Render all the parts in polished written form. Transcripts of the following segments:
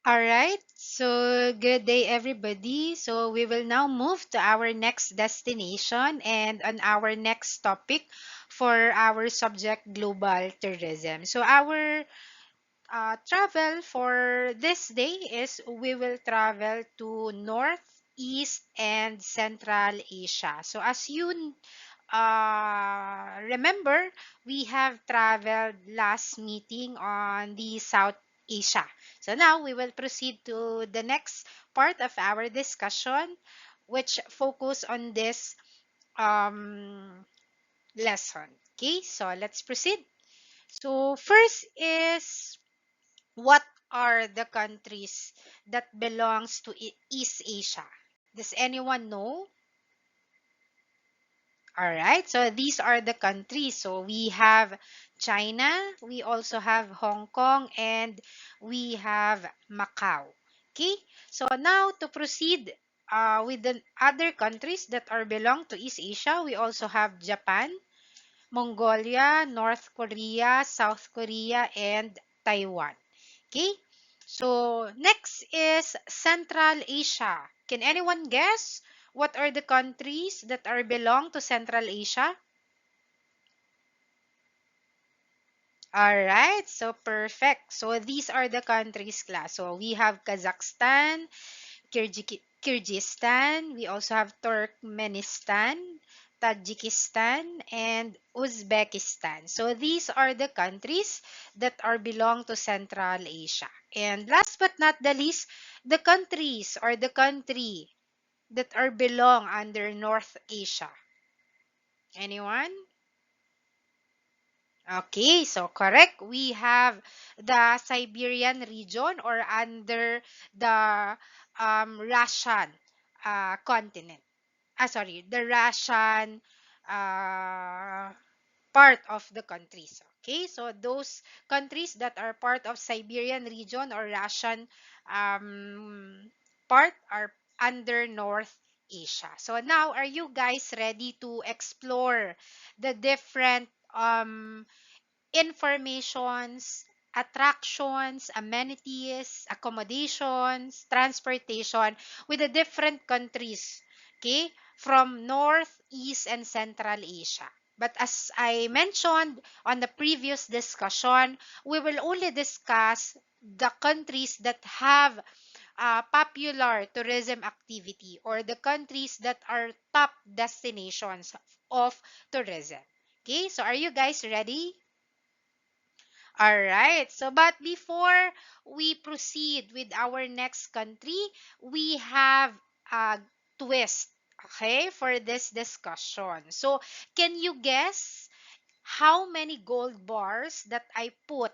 All right, so good day, everybody. So we will now move to our next destination and on our next topic for our subject global tourism. So our travel for this day is we will travel to North, East, and Central Asia. So as you remember, we have traveled last meeting on the South Asia. So now we will proceed to the next part of our discussion, which focus on this lesson. Okay, so let's proceed. So first is what are the countries that belongs to East Asia? Does anyone know? All right, so these are the countries. So we have China, we also have Hong Kong, and we have Macau. Okay, so now to proceed with the other countries that are belong to East Asia, we also have Japan, Mongolia, North Korea, South Korea, and Taiwan. Okay, so next is Central Asia. Can anyone guess what are the countries that are belong to Central Asia? All right, so perfect. So these are the countries class. So we have Kazakhstan, Kyrgyzstan, we also have Turkmenistan, Tajikistan, and Uzbekistan. So these are the countries that are belong to Central Asia. And last but not the least, the countries or the country that are belong under North Asia. Anyone? Okay, so correct. We have the Siberian region or under the Russian continent. Sorry, the Russian uh, part of the countries. Okay, so those countries that are part of Siberian region or Russian part are under North Asia. So now, are you guys ready to explore the different informations, attractions, amenities, accommodations, transportation with the different countries, okay, from North, East, and Central Asia. But as I mentioned on the previous discussion, we will only discuss the countries that have popular tourism activity or the countries that are top destinations of tourism. Okay, so are you guys ready? All right. So, but before we proceed with our next country, we have a twist, okay, for this discussion. So, can you guess how many gold bars that I put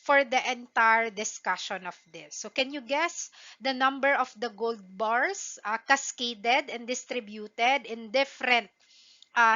for the entire discussion of this? So, can you guess the number of the gold bars cascaded and distributed in different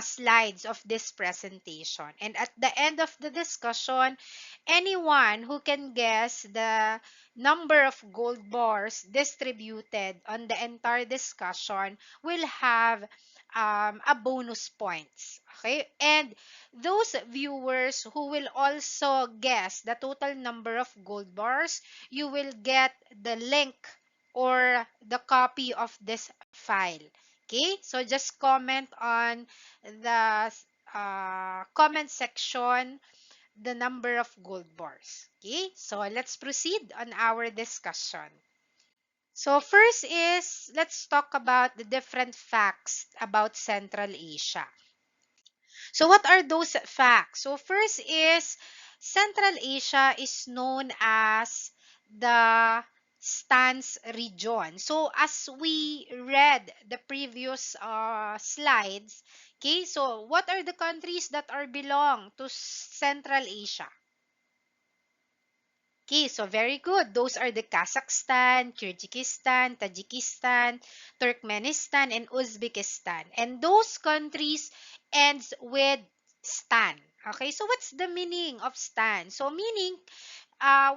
slides of this presentation? And at the end of the discussion, anyone who can guess the number of gold bars distributed on the entire discussion will have a bonus points. Okay? And those viewers who will also guess the total number of gold bars, you will get the link or the copy of this file. Okay? So just comment on the comment section the number of gold bars. Okay, so let's proceed on our discussion. So first is let's talk about the different facts about Central Asia. So what are those facts? So first is Central Asia is known as the Stans region. So as we read the previous slides, okay, so what are the countries that are belong to Central Asia? Okay, so very good. Those are the Kazakhstan, Kyrgyzstan, Tajikistan, Turkmenistan, and Uzbekistan. And those countries ends with stan. Okay, so what's the meaning of stan? So meaning,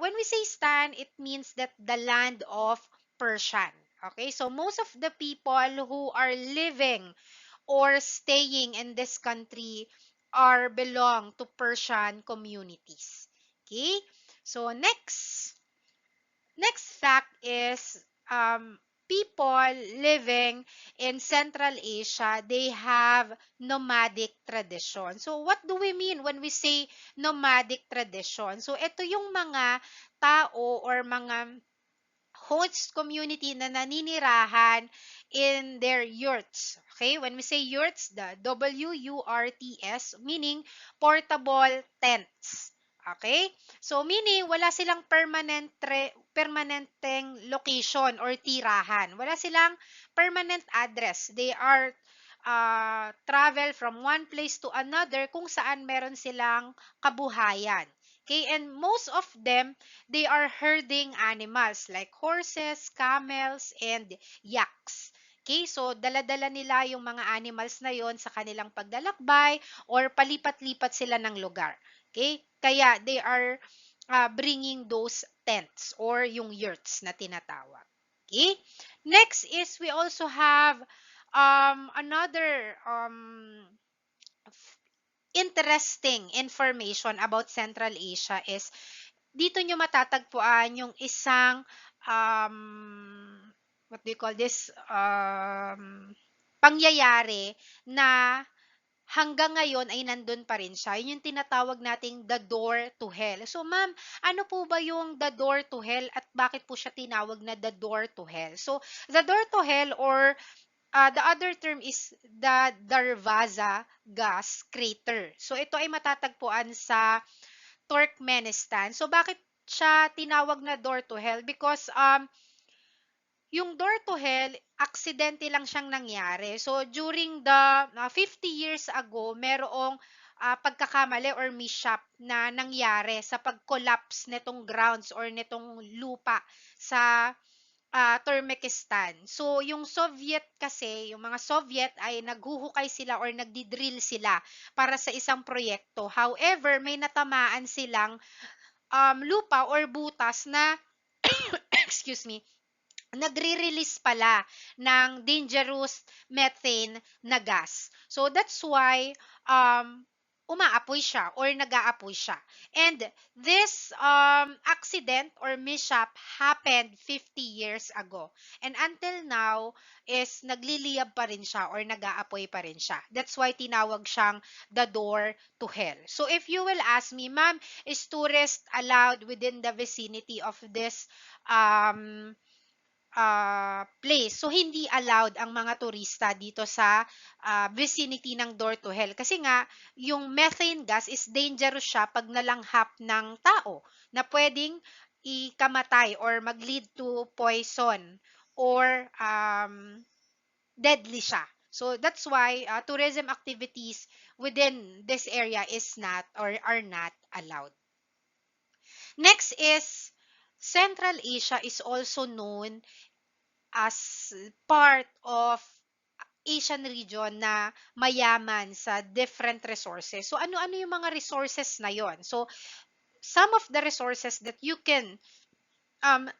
when we say stan, it means that the land of Persian. Okay, so most of the people who are living or staying in this country are belong to Persian communities. Okay? So next fact is people living in Central Asia, they have nomadic tradition. So what do we mean when we say nomadic tradition? So ito yung mga tao or mga host community na naninirahan in their yurts. Okay? When we say yurts, the W-U-R-T-S, meaning portable tents. Okay? So, meaning, wala silang permanenteng location or tirahan. Wala silang permanent address. They are travel from one place to another kung saan meron silang kabuhayan. Okay? And most of them, they are herding animals like horses, camels, and yaks. Okay, so dala-dala nila yung mga animals na yon sa kanilang paglalakbay or palipat-lipat sila ng lugar. Okay, kaya they are bringing those tents or yung yurts na tinatawag. Okay, next is we also have another interesting information about Central Asia is dito nyo matatagpuan yung isang what do you call this pangyayari na hanggang ngayon ay nandun pa rin siya. Yun yung tinatawag nating the door to hell. So ma'am, ano po ba yung the door to hell at bakit po siya tinawag na the door to hell? So the door to hell or the other term is the Darvaza gas crater. So ito ay matatagpuan sa Turkmenistan. So bakit siya tinawag na door to hell? Because yung door to hell, aksidente lang siyang nangyari. So during the 50 years ago, merong pagkakamali or mishap na nangyari sa pag-collapse nitong grounds or nitong lupa sa Turkmenistan. So, yung Soviet kasi, yung mga Soviet ay naghuhukay sila or nagdi-drill sila para sa isang proyekto. However, may natamaan silang lupa or butas na, excuse me, nagre-release pala ng dangerous methane na gas. So that's why umaapoy siya or nag-aapoy siya. And this accident or mishap happened 50 years ago. And until now is nagliliyab pa rin siya or nag-aapoy pa rin siya. That's why tinawag siyang the door to hell. So if you will ask me, ma'am, is tourist allowed within the vicinity of this place. So, hindi allowed ang mga turista dito sa vicinity ng door to hell. Kasi nga, yung methane gas is dangerous siya pag nalanghap ng tao na pwedeng ikamatay or mag-lead to poison or deadly siya. So, that's why tourism activities within this area is not or are not allowed. Next is Central Asia is also known as part of Asian region na mayaman sa different resources. So ano-ano yung mga resources na yon? So some of the resources that you can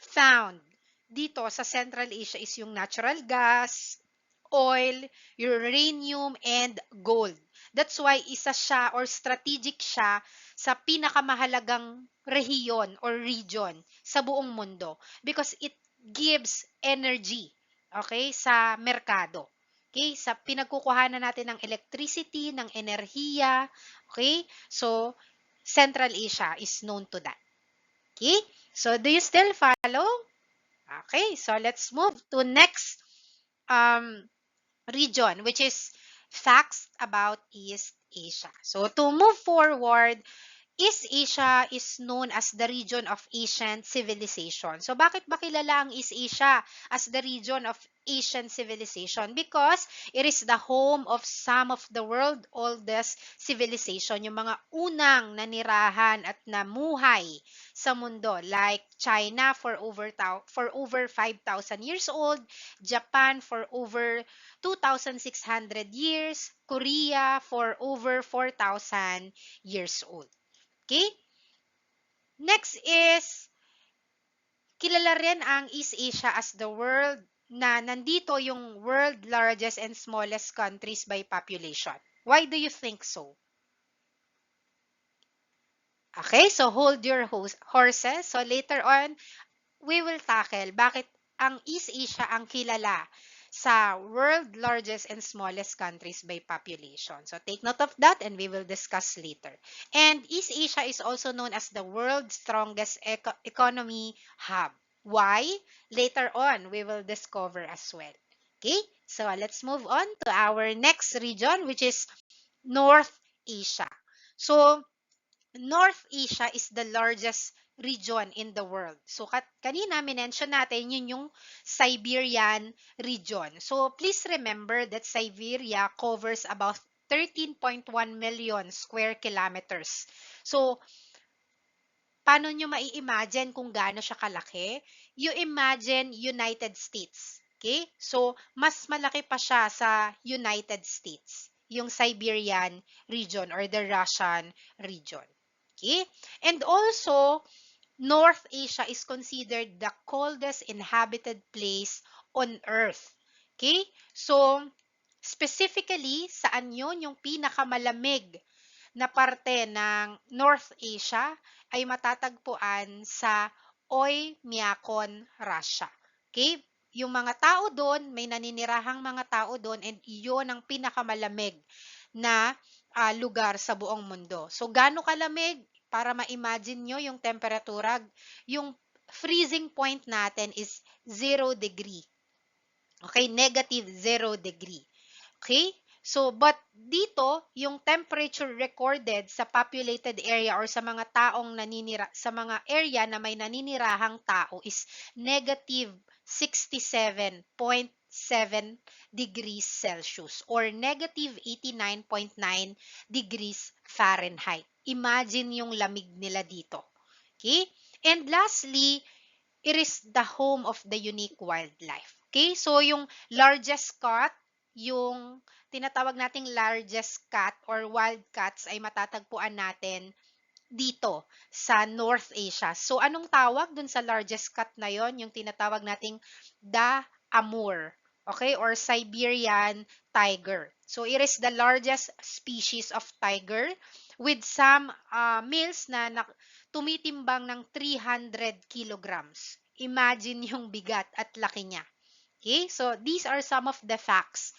found dito sa Central Asia is yung natural gas, oil, uranium, and gold. That's why isa siya or strategic siya sa pinakamahalagang rehiyon or region sa buong mundo because it gives energy, okay, sa merkado. Okay, sa pinagkukuhanan natin ng electricity, ng enerhiya, okay? So, Central Asia is known to that. Okay? So, do you still follow? Okay, so let's move to next um, region, which is facts about East Asia. So, to move forward, East Asia is known as the region of ancient civilization. So, bakit ba kilala ang East Asia as the region of Asian civilization? Because it is the home of some of the world oldest civilization, yung mga unang nanirahan at namuhay sa mundo, like China for over 5,000 years old, Japan for over 2,600 years, Korea for over 4,000 years old. Okay? Next is, kilala rin ang East Asia as the world na nandito yung world largest and smallest countries by population. Why do you think so? Okay, so hold your horses. So later on, we will tackle bakit ang East Asia ang kilala sa world largest and smallest countries by population. So take note of that and we will discuss later. And East Asia is also known as the world's strongest economy hub. Why? Later on, we will discover as well. Okay, so let's move on to our next region, which is North Asia. So North Asia is the largest region in the world. So kanina minention natin yun yung Siberian region. So please remember that Siberia covers about 13.1 million square kilometers. So paano nyo mai-imagine kung gaano siya kalaki? You imagine United States. Okay? So, mas malaki pa siya sa United States, yung Siberian region or the Russian region. Okay? And also, North Asia is considered the coldest inhabited place on Earth. Okay? So, specifically, saan yun yung pinakamalamig na parte ng North Asia ay matatagpuan sa Oymyakon, Russia. Okay? Yung mga tao doon, may naninirahang mga tao doon and iyon ang pinakamalamig na lugar sa buong mundo. So, gaano kalamig? Para ma-imagine nyo yung temperatura, yung freezing point natin is 0 degree. Okay? Negative 0 degree. Okay? So, but dito, yung temperature recorded sa populated area or sa mga taong sa mga area na may naninirahang tao is negative 67.7 degrees Celsius or negative 89.9 degrees Fahrenheit. Imagine yung lamig nila dito. Okay? And lastly, it is the home of the unique wildlife. Okay? So, yung largest cat, yung tinatawag nating largest cat or wild cats ay matatagpuan natin dito sa North Asia. So, anong tawag dun sa largest cat na yon? Yung tinatawag nating the Amur. Okay? Or Siberian tiger. So, it is the largest species of tiger with some males na tumitimbang ng 300 kilograms. Imagine yung bigat at laki niya. Okay? So, these are some of the facts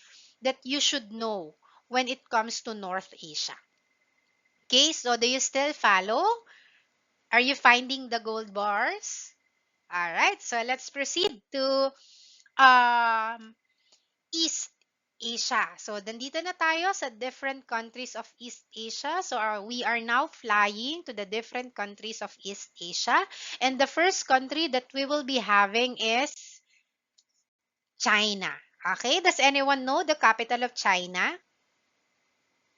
that you should know when it comes to North Asia. Okay? So, do you still follow? Are you finding the gold bars? Alright, so let's proceed to East Asia. So, nandito na tayo sa different countries of East Asia. So, we are now flying to the different countries of East Asia. And the first country that we will be having is China. Okay, does anyone know the capital of China?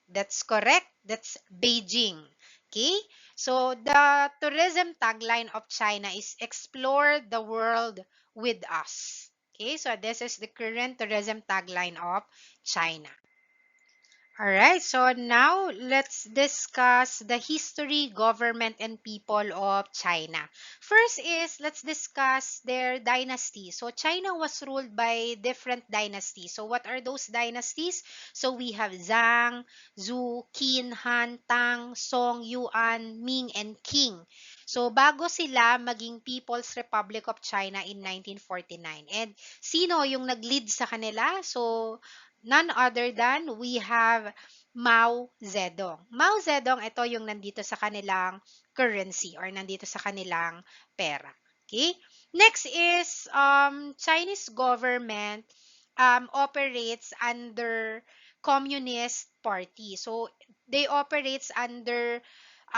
That's correct. That's Beijing. Okay, so the tourism tagline of China is explore the world with us. Okay, so this is the current tourism tagline of China. All right, so now let's discuss the history, government, and people of China. First is, let's discuss their dynasty. So China was ruled by different dynasties. So what are those dynasties? So we have Zhang, Zhou, Qin, Han, Tang, Song, Yuan, Ming, and Qing. So bago sila maging People's Republic of China in 1949. And sino yung nag-lead sa kanila? So none other than we have Mao Zedong. Mao Zedong, ito yung nandito sa kanilang currency or nandito sa kanilang pera. Okay? Next is Chinese government operates under Communist Party. So they operates under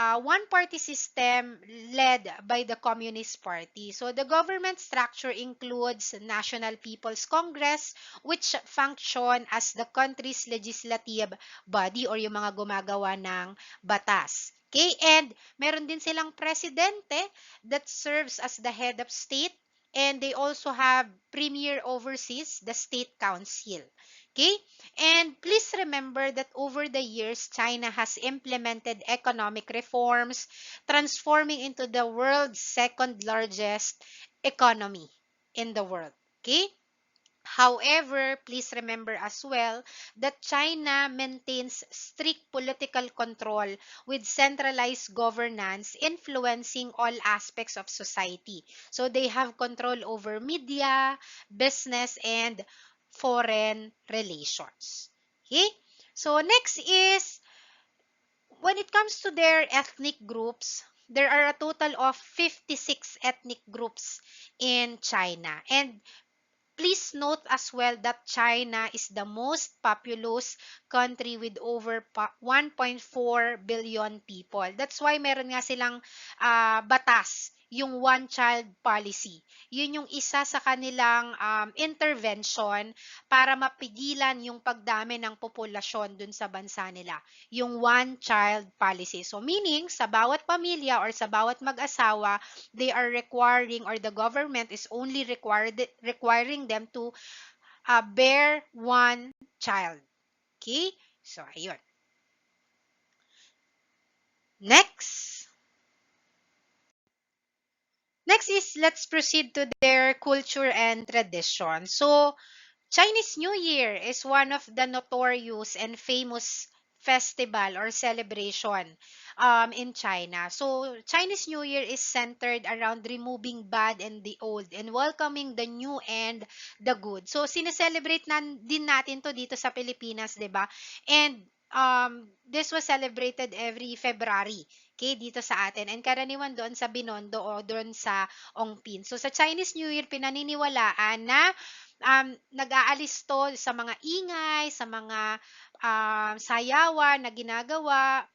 one-party system led by the Communist Party. So the government structure includes National People's Congress, which function as the country's legislative body or yung mga gumagawa ng batas. Okay, and meron din silang presidente that serves as the head of state, and they also have premier oversees the state council. Okay? And please remember that over the years, China has implemented economic reforms, transforming into the world's second largest economy in the world. Okay? However, please remember as well that China maintains strict political control with centralized governance influencing all aspects of society. So they have control over media, business, and foreign relations. Okay? So next is when it comes to their ethnic groups, there are a total of 56 ethnic groups in China. And please note as well that China is the most populous country with over 1.4 billion people. That's why meron nga silang batas, yung one-child policy. Yun yung isa sa kanilang intervention para mapigilan yung pagdami ng populasyon dun sa bansa nila. Yung one-child policy. So meaning, sa bawat pamilya or sa bawat mag-asawa, they are requiring or the government is only requiring them to bear one child. Okay? So, ayun. Next. Next is let's proceed to their culture and tradition. So, Chinese New Year is one of the notorious and famous festival or celebration in China. So, Chinese New Year is centered around removing bad and the old and welcoming the new and the good. So, sineselebrate din natin to dito sa Pilipinas, 'di ba? And this was celebrated every February. Okay, dito sa atin. And karaniwan doon sa Binondo o doon sa Ongpin. So, sa Chinese New Year, pinaniniwalaan na nag-aalis to sa mga ingay, sa mga sayawan na ginagawa,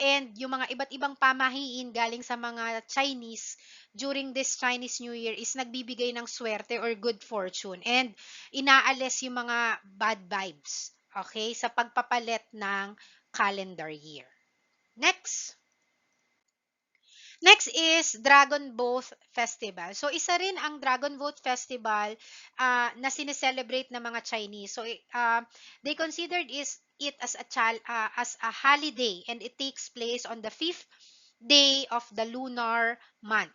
and yung mga iba't ibang pamahiin galing sa mga Chinese during this Chinese New Year is nagbibigay ng swerte or good fortune and inaalis yung mga bad vibes, okay, sa pagpapalit ng calendar year. Next. Next is Dragon Boat Festival. So, isa rin ang Dragon Boat Festival na sineselebrate ng mga Chinese. So, they considered it as a holiday and it takes place on the 5th day of the lunar month.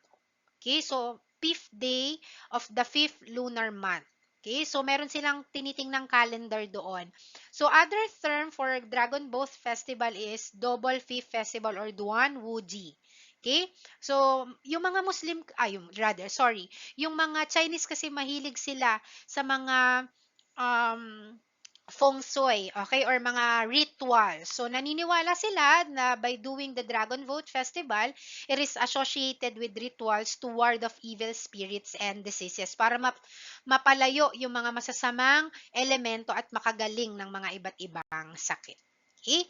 Okay, so 5th day of the 5th lunar month. Okay, so meron silang tinitingnang calendar doon. So, other term for Dragon Boat Festival is Double Fifth Festival or Duan Wuji. Okay? So, yung mga Muslim, yung mga Chinese kasi mahilig sila sa mga um, feng shui, okay, or mga rituals. So, naniniwala sila na by doing the Dragon Boat Festival, it is associated with rituals to ward off evil spirits and diseases para mapalayo yung mga masasamang elemento at makagaling ng mga iba't ibang sakit. Okay?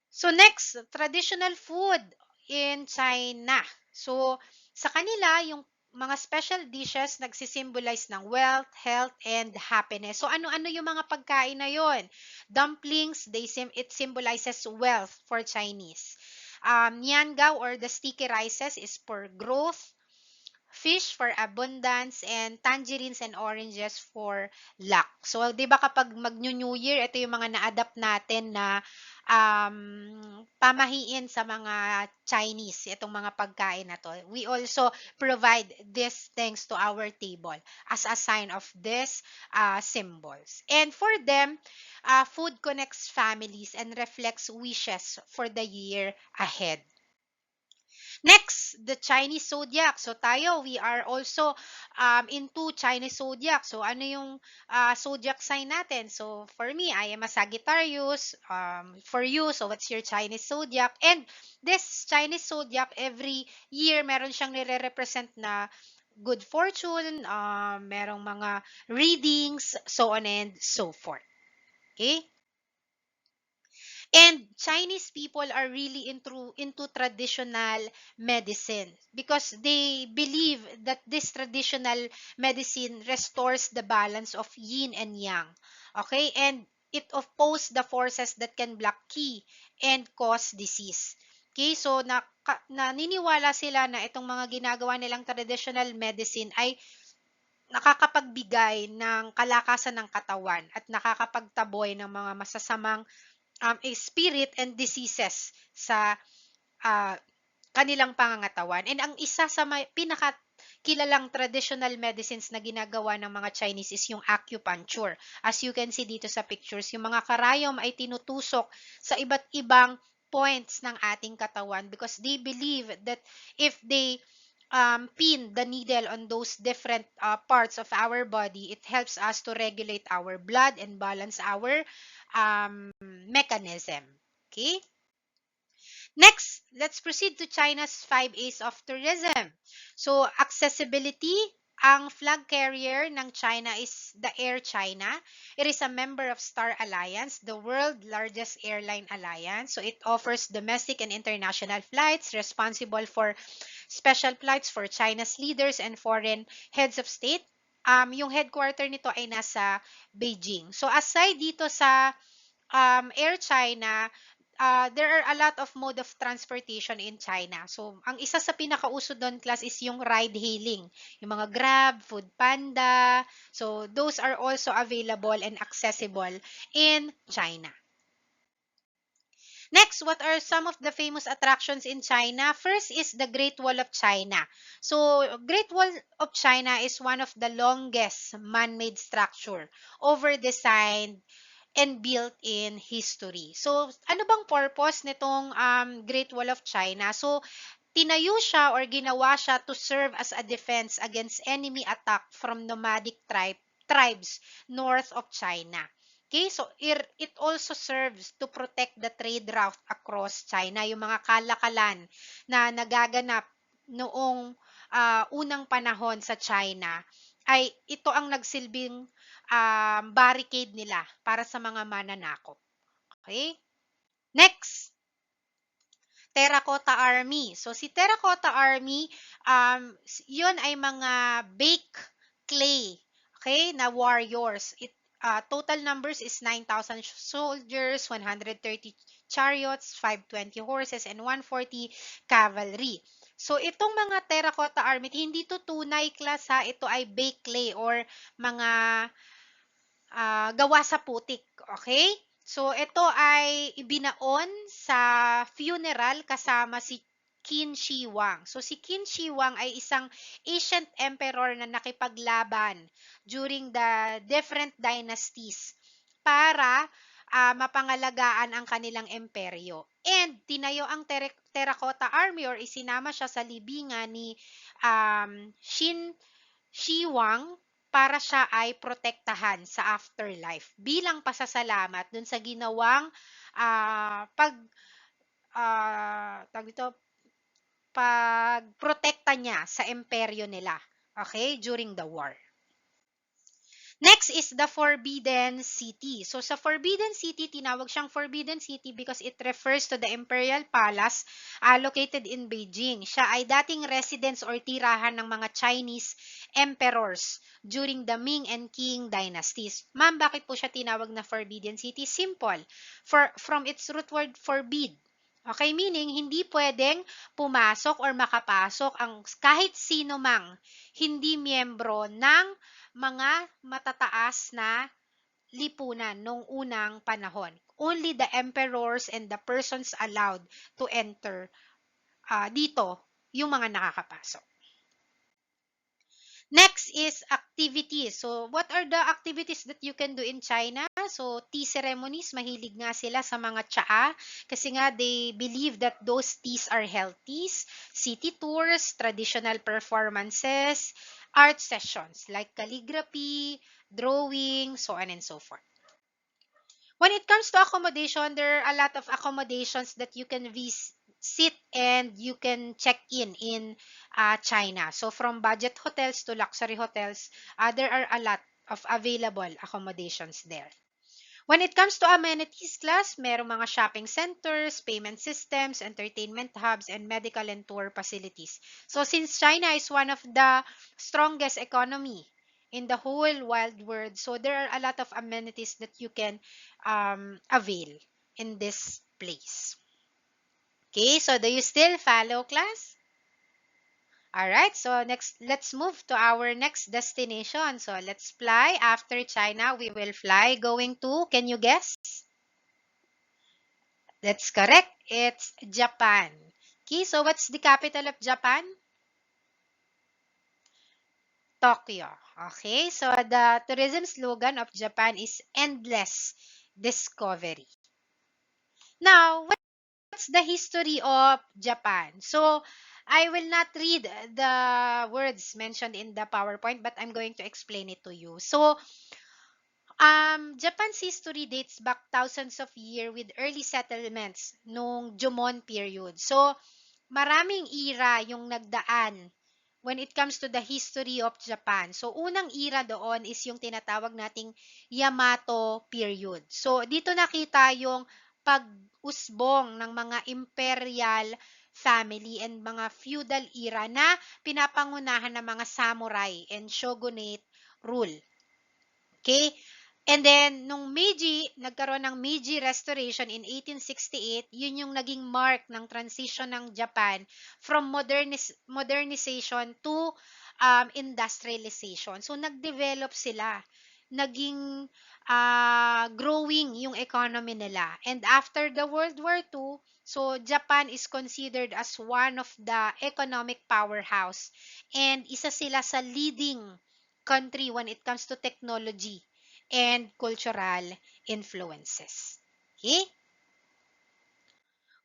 So next, traditional food in China. So sa kanila, yung mga special dishes nagsisimbolize ng wealth, health, and happiness. So ano-ano yung mga pagkain na yon? Dumplings, it symbolizes wealth for Chinese. Niangao or the sticky rices is for growth, fish for abundance, and tangerines and oranges for luck. So, 'di ba kapag mag-New Year, ito yung mga na-adapt natin na pamahiin sa mga Chinese, itong mga pagkain na to. We also provide these things to our table as a sign of these symbols. And for them, food connects families and reflects wishes for the year ahead. Next, the Chinese zodiac. So tayo, we are also into Chinese zodiac. So ano yung zodiac sign natin? So for me, I am a Sagittarius. For you, so what's your Chinese zodiac? And this Chinese zodiac, every year, meron siyang nire-represent na good fortune, merong mga readings, so on and so forth. Okay? And Chinese people are really into traditional medicine because they believe that this traditional medicine restores the balance of yin and yang. Okay? And it opposes the forces that can block qi and cause disease. Okay? So, naniniwala sila na itong mga ginagawa nilang traditional medicine ay nakakapagbigay ng kalakasan ng katawan at nakakapagtaboy ng mga masasamang spirit and diseases sa uh, kanilang pangangatawan. And ang isa sa pinaka kilalang traditional medicines na ginagawa ng mga Chinese is yung acupuncture. As you can see dito sa pictures, yung mga karayom ay tinutusok sa iba't ibang points ng ating katawan because they believe that if they pin the needle on those different parts of our body, it helps us to regulate our blood and balance our mechanism. Okay? Next, let's proceed to China's 5 A's of tourism. So, accessibility. Ang flag carrier ng China is the Air China. It is a member of Star Alliance, the world's largest airline alliance. So, it offers domestic and international flights responsible for special flights for China's leaders and foreign heads of state. Yung headquarter nito ay nasa Beijing. So, aside dito sa Air China, there are a lot of mode of transportation in China. So, ang isa sa pinakauso doon, class, is yung ride hailing. Yung mga Grab, Food Panda. So, those are also available and accessible in China. Next, what are some of the famous attractions in China? First is the Great Wall of China. So, Great Wall of China is one of the longest man-made structure over-designed and built in history. So, ano bang purpose nitong Great Wall of China? So, tinayo siya or ginawa siya to serve as a defense against enemy attack from nomadic tribes north of China. Okay, so it also serves to protect the trade route across China, yung mga kalakalan na nagaganap noong unang panahon sa China ay ito ang nagsilbing barricade nila para sa mga mananakop. Okay? Next, Terracotta Army. So, si Terracotta Army, yun ay mga baked clay, okay, na warriors. Total numbers is 9,000 soldiers, 130 chariots, 520 horses, and 140 cavalry. So, itong mga Terracotta Army, hindi to tunay class ha, ito ay baked clay or mga gawa sa putik. Okay? So, ito ay ibinaon sa funeral kasama si Qin Shi Huang. So, si Qin Shi Huang ay isang ancient emperor na nakipaglaban during the different dynasties para mapangalagaan ang kanilang imperyo. And tinayo ang Terracotta Army or isinama siya sa libingan ni Qin Shi Huang para siya ay protektahan sa afterlife bilang pasasalamat dun sa ginawang pagprotekta niya sa imperyo nila, okay, during the war. Next is the Forbidden City. So, sa Forbidden City, tinawag siyang Forbidden City because it refers to the Imperial Palace located in Beijing. Siya ay dating residence or tirahan ng mga Chinese emperors during the Ming and Qing dynasties. Ma'am, bakit po siya tinawag na Forbidden City? Simple. From its root word forbid. Okay, meaning hindi pwedeng pumasok or makapasok ang kahit sino mang hindi miyembro ng mga matataas na lipunan nung unang panahon. Only the emperors and the persons allowed to enter dito yung mga nakakapasok. Next is activities. So, what are the activities that you can do in China? So, tea ceremonies, mahilig nga sila sa mga tsaa kasi nga they believe that those teas are healthy. City tours, traditional performances, art sessions like calligraphy, drawing, so on and so forth. When it comes to accommodation, there are a lot of accommodations that you can visit and you can check in China. So from budget hotels to luxury hotels, there are a lot of available accommodations there. When it comes to amenities class, merong mga shopping centers, payment systems, entertainment hubs, and medical and tour facilities. So since China is one of the strongest economy in the whole wild world, so there are a lot of amenities that you can avail in this place. Okay, so do you still follow class? Alright, so next, let's move to our next destination. So let's fly. After China, we will fly going to, can you guess? That's correct. It's Japan. Okay, so what's the capital of Japan? Tokyo. Okay, so the tourism slogan of Japan is endless discovery. Now, what's the history of Japan? So, I will not read the words mentioned in the PowerPoint, but I'm going to explain it to you. So, Japan's history dates back thousands of years with early settlements nung Jomon period. So, maraming era yung nagdaan when it comes to the history of Japan. So, unang era doon is yung tinatawag nating Yamato period. So, dito nakita yung pag-usbong ng mga imperial family and mga feudal era na pinapangunahan ng mga samurai and shogunate rule. Okay? And then, nung nagkaroon ng Meiji Restoration in 1868, yun yung naging mark ng transition ng Japan from modernization to industrialization. So, nag-develop sila. Naging growing yung economy nila. And after the World War II, so Japan is considered as one of the economic powerhouse. And isa sila sa leading country when it comes to technology and cultural influences. Okay?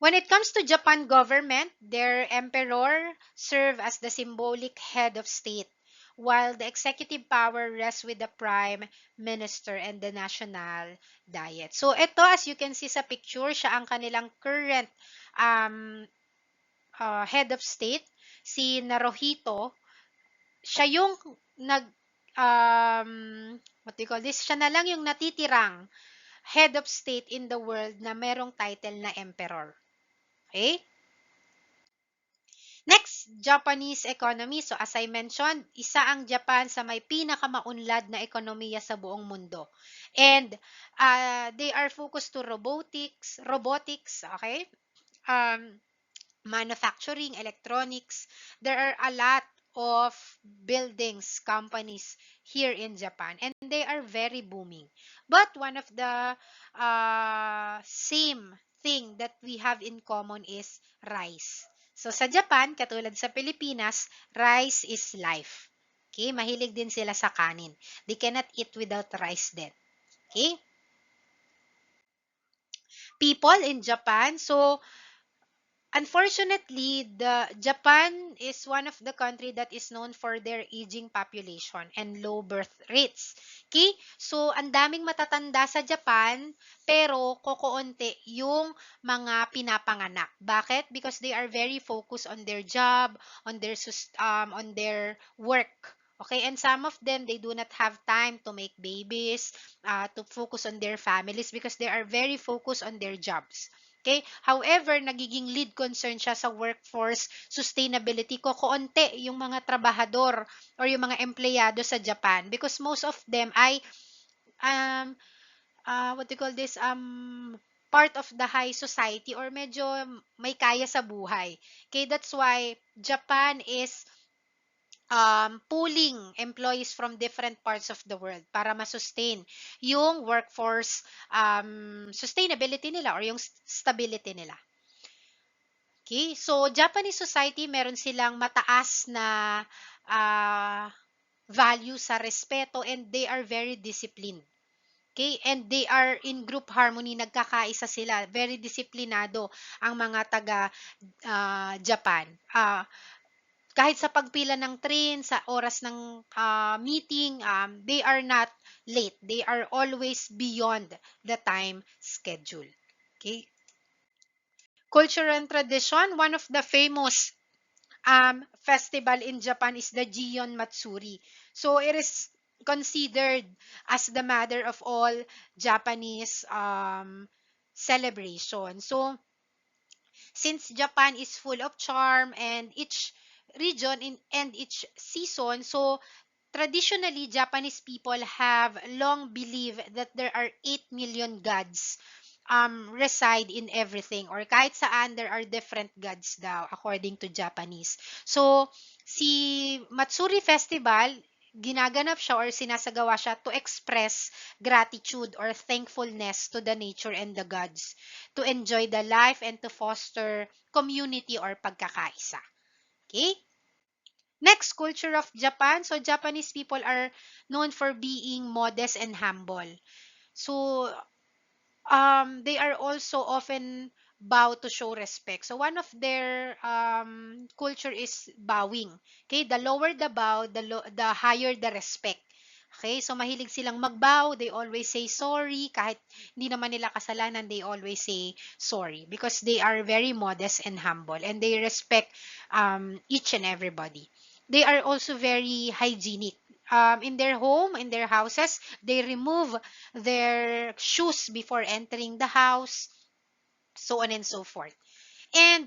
When it comes to Japan government, their emperor serve as the symbolic head of state, while the executive power rests with the prime minister and the national diet. So ito, as you can see sa picture, siya ang kanilang current um, head of state, si Naruhito. Siya yung nag um, what do you call this? Siya na lang yung natitirang head of state in the world na merong title na emperor. Okay? Next, Japanese economy. So as I mentioned, isa ang Japan sa may pinakamaunlad na ekonomiya sa buong mundo. And they are focused to robotics, okay? Um, manufacturing, electronics. There are a lot of buildings, companies here in Japan, and they are very booming. But one of the same thing that we have in common is rice. So sa Japan, katulad sa Pilipinas, rice is life. Okay? Mahilig din sila sa kanin. They cannot eat without rice then. Okay? People in Japan, so unfortunately, the Japan is one of the country that is known for their aging population and low birth rates. Okay? So, ang daming matatanda sa Japan, pero kokoonti yung mga pinapanganak. Bakit? Because they are very focused on their job, on their work. Okay, and some of them, they do not have time to make babies, to focus on their families because they are very focused on their jobs. Okay? However, nagiging lead concern siya sa workforce sustainability ko koonti yung mga trabahador or yung mga empleyado sa Japan because most of them ay um what do you call this part of the high society or medyo may kaya sa buhay. Okay, that's why Japan is pooling employees from different parts of the world para ma-sustain yung workforce sustainability nila or yung stability nila. Okay, so Japanese society meron silang mataas na value sa respeto and they are very disciplined. Okay, and they are in group harmony, nagkakaisa sila, very disiplinado ang mga taga Japan. Kahit sa pagpila ng train, sa oras ng meeting, they are not late. They are always beyond the time schedule. Okay? Culture and tradition, one of the famous festival in Japan is the Gion Matsuri. So it is considered as the mother of all Japanese celebration. So since Japan is full of charm and each region and each season, so traditionally Japanese people have long believed that there are 8 million gods reside in everything or kahit saan there are different gods daw according to Japanese. So si Matsuri Festival, ginaganap siya or sinasagawa siya to express gratitude or thankfulness to the nature and the gods, to enjoy the life and to foster community or pagkakaisa. Okay? Next, culture of Japan. So Japanese people are known for being modest and humble. So they are also often bow to show respect. So one of their culture is bowing. Okay, the lower the bow, the higher the respect. Okay, so mahilig silang magbow. They always say sorry. Kahit hindi naman nila kasalanan, they always say sorry because they are very modest and humble and they respect each and everybody. They are also very hygienic. In their home, in their houses, they remove their shoes before entering the house, so on and so forth. And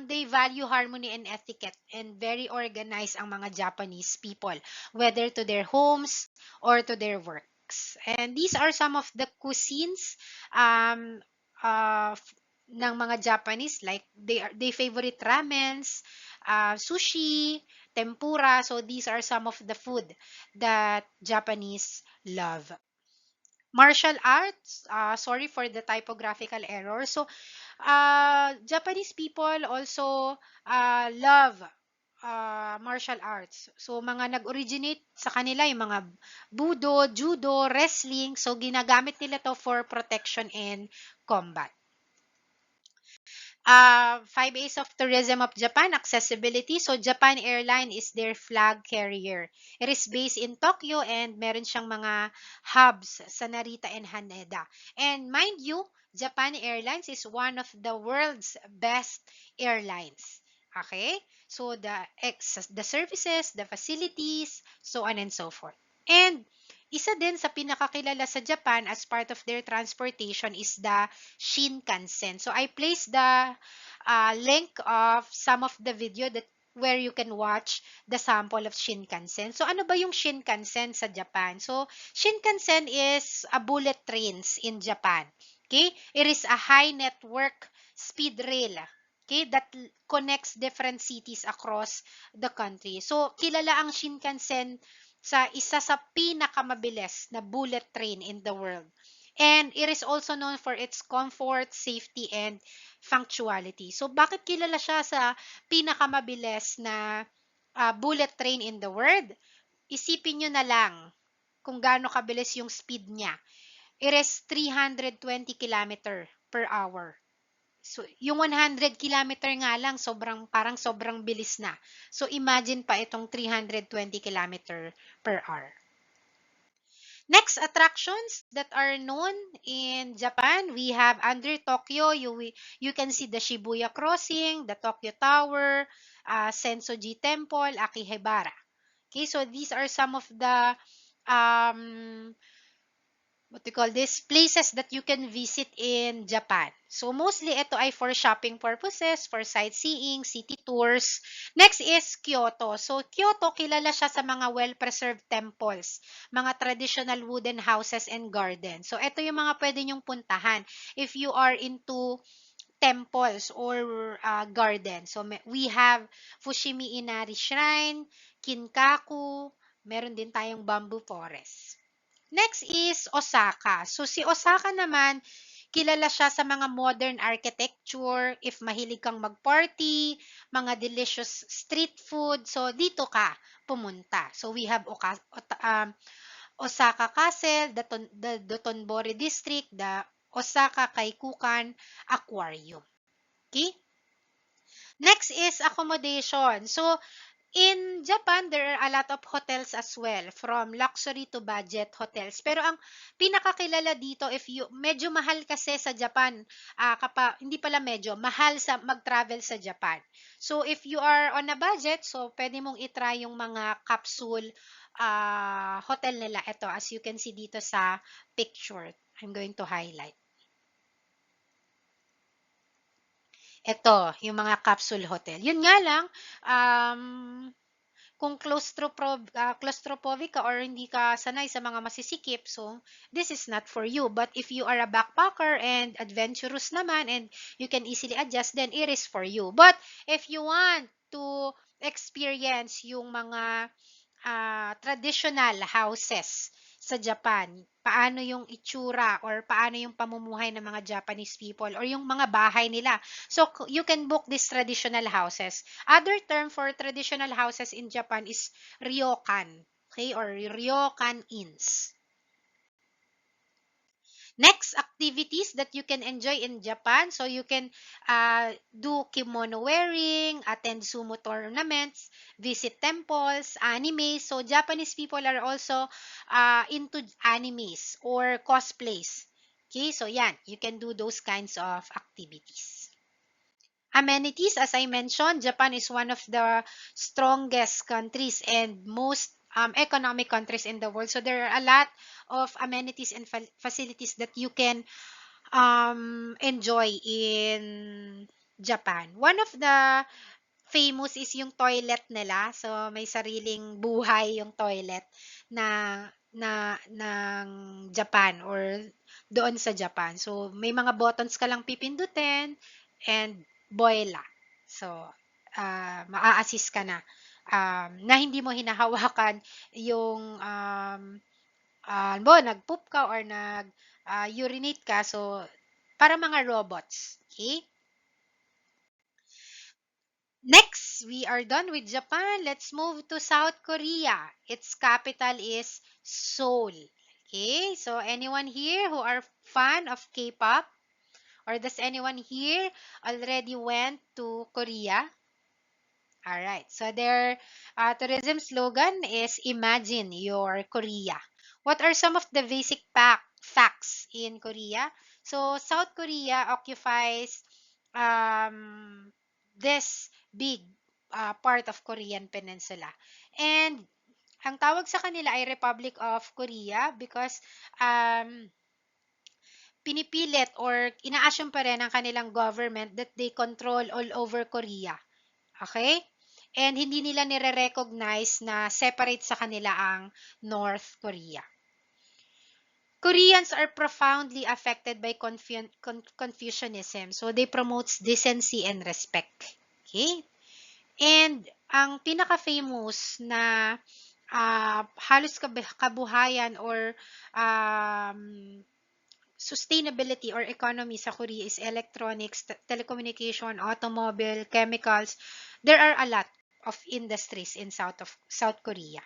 they value harmony and etiquette and very organized ang mga Japanese people, whether to their homes or to their works. And these are some of the cuisines um, ng mga Japanese, like they favorite ramens, sushi, tempura. So these are some of the food that Japanese love. Martial arts, sorry for the typographical error. So Japanese people also love martial arts. So mga nag-originate sa kanila yung mga budo, judo, wrestling. So ginagamit nila to for protection and combat. 5 A's of tourism of Japan, accessibility. So, Japan Airline is their flag carrier. It is based in Tokyo and meron siyang mga hubs sa Narita and Haneda. And mind you, Japan Airlines is one of the world's best airlines. Okay? So, the services, the facilities, so on and so forth. And isa din sa pinakakilala sa Japan as part of their transportation is the Shinkansen. So I placed the link of some of the video that where you can watch the sample of Shinkansen. So ano ba yung Shinkansen sa Japan? So Shinkansen is a bullet trains in Japan. Okay? It is a high network speed rail. Okay, that connects different cities across the country. So kilala ang Shinkansen sa isa sa pinakamabilis na bullet train in the world. And it is also known for its comfort, safety, and punctuality. So, bakit kilala siya sa pinakamabilis na bullet train in the world? Isipin nyo na lang kung gaano kabilis yung speed niya. It is 320 kilometer per hour. So, yung 100 kilometer nga lang, parang sobrang bilis na. So, imagine pa itong 320 kilometer per hour. Next attractions that are known in Japan, we have under Tokyo, you can see the Shibuya Crossing, the Tokyo Tower, Sensoji Temple, Akihabara. Okay, so these are some of the um, what we call this, places that you can visit in Japan. So mostly ito ay for shopping purposes, for sightseeing, city tours. Next is Kyoto. So Kyoto, kilala siya sa mga well-preserved temples, mga traditional wooden houses and gardens. So ito yung mga pwede nyong puntahan if you are into temples or garden. So we have Fushimi Inari Shrine, Kinkaku, meron din tayong bamboo forest. Next is Osaka. So si Osaka naman, kilala siya sa mga modern architecture, if mahilig kang mag-party, mga delicious street food. So dito ka pumunta. So we have Osaka Castle, the Dotonbori District, the Osaka Kaikukan Aquarium. Okay? Next is accommodation. So in Japan, there are a lot of hotels as well, from luxury to budget hotels. Pero ang pinakakilala dito, if you, medyo mahal kasi sa Japan, hindi pala medyo, mahal sa mag-travel sa Japan. So, if you are on a budget, so pwede mong itry yung mga capsule hotel nila. Ito, as you can see dito sa picture. I'm going to highlight. Ito, yung mga capsule hotel. Yun nga lang, um, kung claustrophobic ka or hindi ka sanay sa mga masisikip, so this is not for you. But if you are a backpacker and adventurous naman and you can easily adjust, then it is for you. But if you want to experience yung mga traditional houses sa Japan. Paano yung itsura or paano yung pamumuhay ng mga Japanese people or yung mga bahay nila. So, you can book these traditional houses. Other term for traditional houses in Japan is ryokan, okay, or ryokan inns. Next, activities that you can enjoy in Japan. So you can do kimono wearing, attend sumo tournaments, visit temples, anime. So Japanese people are also into animes or cosplays. Okay, so yan, you can do those kinds of activities. Amenities, as I mentioned, Japan is one of the strongest countries and most economic countries in the world. So there are a lot of amenities and facilities that you can enjoy in Japan. One of the famous is yung toilet nila. So may sariling buhay yung toilet ng Japan or doon sa Japan. So may mga buttons ka lang pipindutin and boila. So maa-assist ka na hindi mo hinahawakan yung nag-poop ka or urinate ka. So para mga robots. Okay? Next, we are done with Japan. Let's move to South Korea. Its capital is Seoul. Okay, so anyone here who are fan of K-pop? Or does anyone here already went to Korea? All right, so their tourism slogan is Imagine Your Korea. What are some of the basic facts in Korea? So South Korea occupies this big part of Korean Peninsula. And ang tawag sa kanila ay Republic of Korea because um, pinipilit or ina-assume pa rin ng kanilang government that they control all over Korea. Okay? And hindi nila nire-recognize na separate sa kanila ang North Korea. Koreans are profoundly affected by Confucianism. So they promote decency and respect. Okay? And ang pinaka-famous na halos kabuhayan or sustainability or economy sa Korea is electronics, telecommunication, automobile, chemicals. There are a lot of industries in South Korea.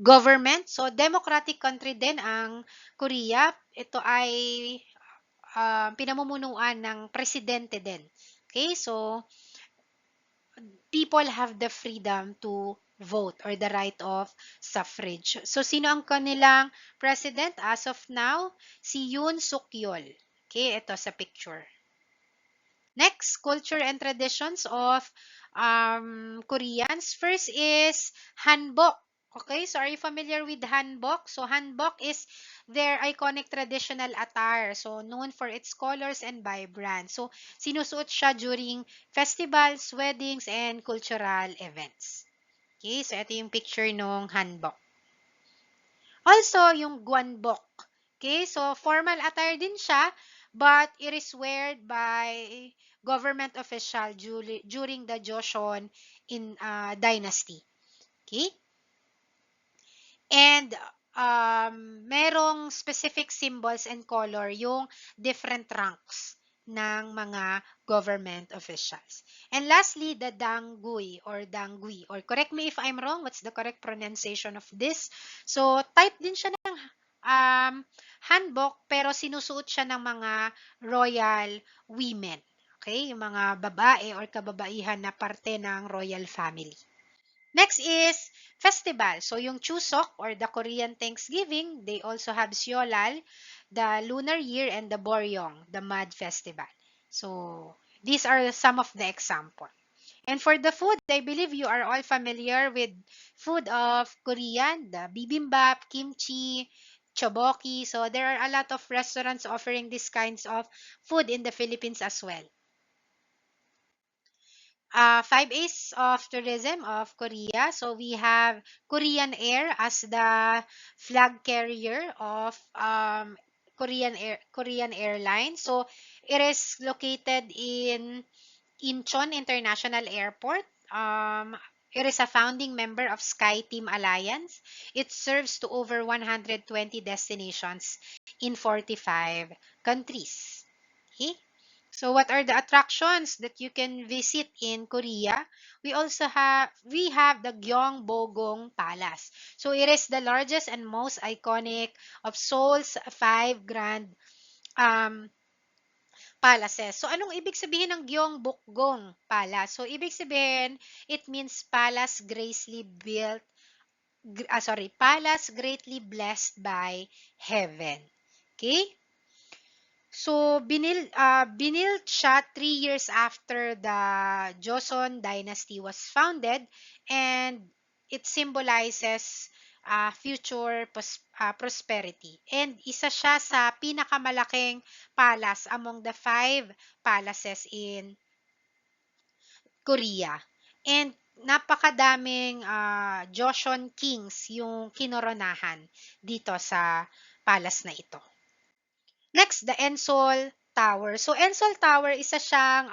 Government, so democratic country din ang Korea. Ito ay pinamumunuan ng presidente din. Okay, so people have the freedom to vote or the right of suffrage. So, sino ang kanilang president as of now? Si Yoon Suk Yeol. Okay, ito sa picture. Next, culture and traditions of Koreans. First is hanbok. Okay, so are you familiar with hanbok? So hanbok is their iconic traditional attire. So known for its colors and vibrant. So sinusuot siya during festivals, weddings, and cultural events. Okay, so ito yung picture ng hanbok. Also, yung gwanbok. Okay, so formal attire din siya, but it is worn by government official during the Joseon dynasty. Okay? And merong specific symbols and color yung different ranks ng mga government officials. And lastly, the dangui or dangui. Or correct me if I'm wrong, what's the correct pronunciation of this? So, type din siya ng hanbok, pero sinusuot siya ng mga royal women. Okay? Yung mga babae or kababaihan na parte ng royal family. Next is festival. So, yung Chuseok or the Korean Thanksgiving, they also have Seolal, the Lunar Year, and the Boryong, the Mud Festival. So, these are some of the example. And for the food, I believe you are all familiar with food of Korean, the bibimbap, kimchi, choboki. So, there are a lot of restaurants offering these kinds of food in the Philippines as well. 5 A's of tourism of Korea. So we have Korean Air as the flag carrier of Korean Airlines. So it is located in Incheon International Airport. It is a founding member of SkyTeam Alliance. It serves to over 120 destinations in 45 countries. Okay? So what are the attractions that you can visit in Korea? We have the Gyeongbokgung Palace. So it is the largest and most iconic of Seoul's five grand um, palaces. So anong ibig sabihin ng Gyeongbokgung Palace? So ibig sabihin, it means palace gracefully built, palace greatly blessed by heaven. Okay? So, binild siya 3 years after the Joseon dynasty was founded, and it symbolizes future prosperity. And isa siya sa pinakamalaking palace among the five palaces in Korea. And napakadaming Joseon kings yung kinoronahan dito sa palace na ito. Next, the Ensol Tower. So, Ensol Tower, isa siyang,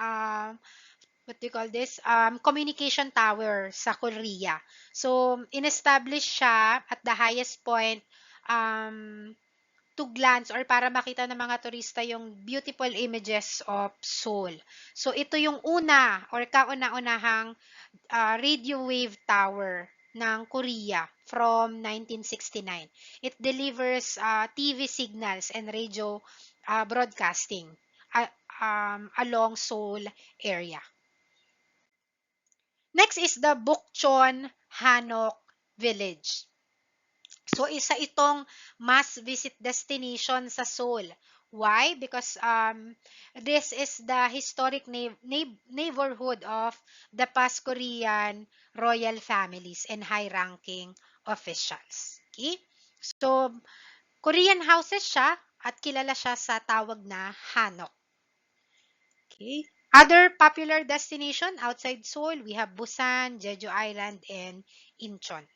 what do you call this? Communication tower sa Korea. So, in-establish siya at the highest point um, to glance or para makita ng mga turista yung beautiful images of Seoul. So, ito yung una or kauna-unahang radio wave tower ng Korea from 1969. It delivers TV signals and radio broadcasting uh, along Seoul area. Next is the Bukchon Hanok Village. So, isa itong must-visit destination sa Seoul. Why? Because this is the historic neighborhood of the past Korean royal families and high-ranking officials. Okay? So, Korean houses siya at kilala siya sa tawag na Hanok. Okay? Other popular destination outside Seoul, we have Busan, Jeju Island, and Incheon.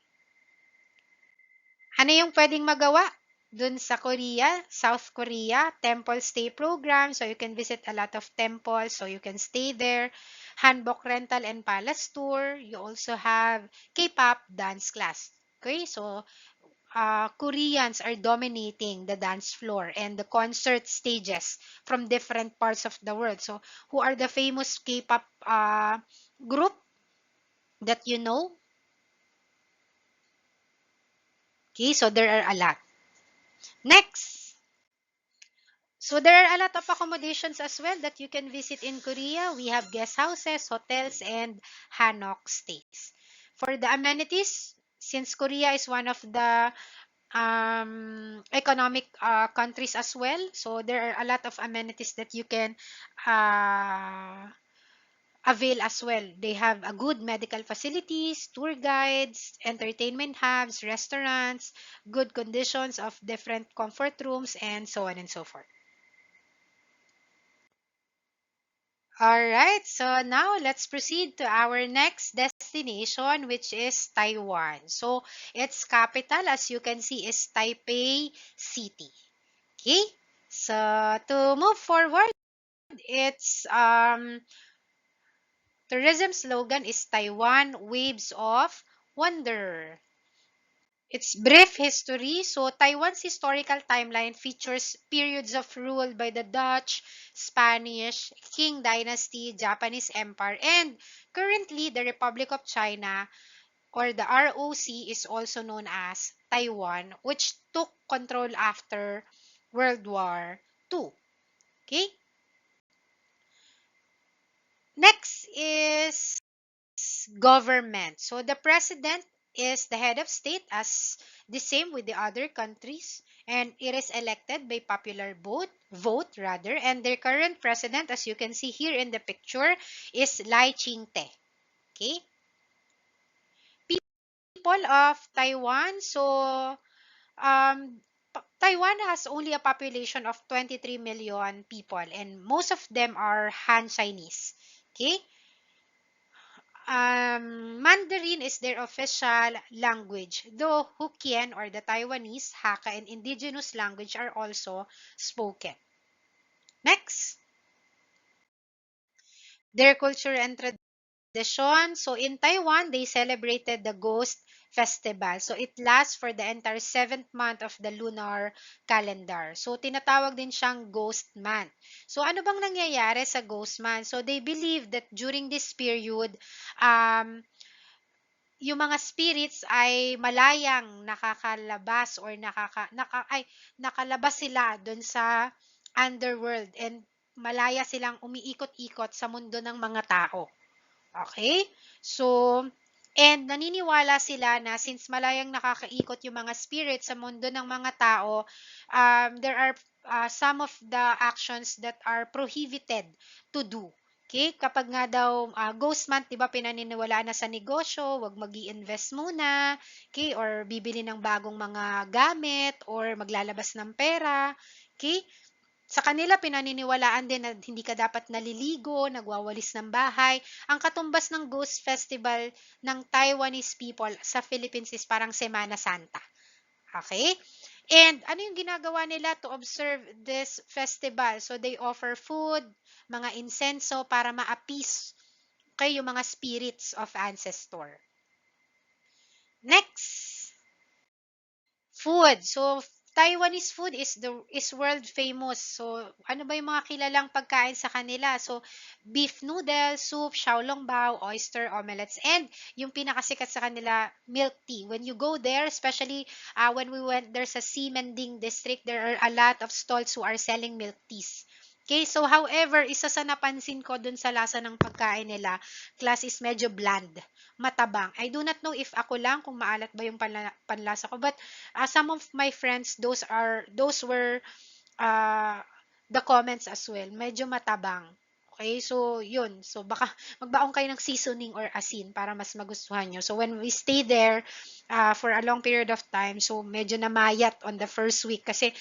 Ano yung pwedeng magawa dun sa Korea, South Korea? Temple stay program, so you can visit a lot of temples, so you can stay there. Hanbok rental and palace tour. You also have K-pop dance class. Okay, so Koreans are dominating the dance floor and the concert stages from different parts of the world. So, who are the famous K-pop group that you know? Okay, so there are a lot. Next. So there are a lot of accommodations as well that you can visit in Korea. We have guest houses, hotels, and Hanok stays. For the amenities, since Korea is one of the economic countries as well, so there are a lot of amenities that you can avail as well. They have a good medical facilities, tour guides, entertainment hubs, restaurants, good conditions of different comfort rooms, and so on and so forth. All right, so now let's proceed to our next destination, which is Taiwan. So its capital, as you can see, is Taipei City. Okay, so to move forward, its tourism slogan is Taiwan Waves of Wonder. Its brief history. So, Taiwan's historical timeline features periods of rule by the Dutch, Spanish, Qing Dynasty, Japanese Empire, and currently the Republic of China, or the ROC, is also known as Taiwan, which took control after World War II. Okay? Next is government. So the president is the head of state, as the same with the other countries, and it is elected by popular vote rather, and their current president, as you can see here in the picture, is Lai Ching-te. Okay? People of Taiwan, so Taiwan has only a population of 23 million people, and most of them are Han Chinese. Okay? Mandarin is their official language, though Hokkien or the Taiwanese, Hakka, and indigenous language are also spoken. Next, their culture and tradition. tradition. So in Taiwan, they celebrated the Ghost Festival. So it lasts for the entire 7th month of the lunar calendar. So tinatawag din siyang Ghost Month. So ano bang nangyayari sa Ghost Month? So they believe that during this period, um, yung mga spirits ay malayang nakakalabas or nakalabas sila doon sa underworld and malaya silang umiikot-ikot sa mundo ng mga tao. Okay? So, and naniniwala sila na since malayang nakakaikot yung mga spirits sa mundo ng mga tao, there are some of the actions that are prohibited to do. Okay? Kapag nga daw ghost month, 'di ba, pinaniniwalaan na sa negosyo, wag magi-invest muna, okay? Or bibili ng bagong mga gamit or maglalabas ng pera, okay? Sa kanila pinaniniwalaan din na hindi ka dapat naliligo, nagwawalis ng bahay. Ang katumbas ng Ghost Festival ng Taiwanese people sa Philippines is parang Semana Santa. Okay? And ano yung ginagawa nila to observe this festival? So they offer food, mga insenso para ma-appease yung mga spirits of ancestor. Next, food. So, Taiwanese food is world famous. So, ano ba yung mga kilalang pagkain sa kanila? So, beef noodle, soup, xiaolongbao, oyster omelets, and yung pinakasikat sa kanila, milk tea. When you go there, especially when we went there sa Ximending district, there are a lot of stalls who are selling milk teas. Okay, so however, isa sa napansin ko dun sa lasa ng pagkain nila, class is medyo bland, matabang. I do not know if ako lang kung maalat ba yung panlasa ko, but some of my friends, those were uh, the comments as well. Medyo matabang. Okay, so yun. So baka magbaon kayo ng seasoning or asin para mas magustuhan nyo. So when we stay there for a long period of time, so medyo namayat on the first week kasi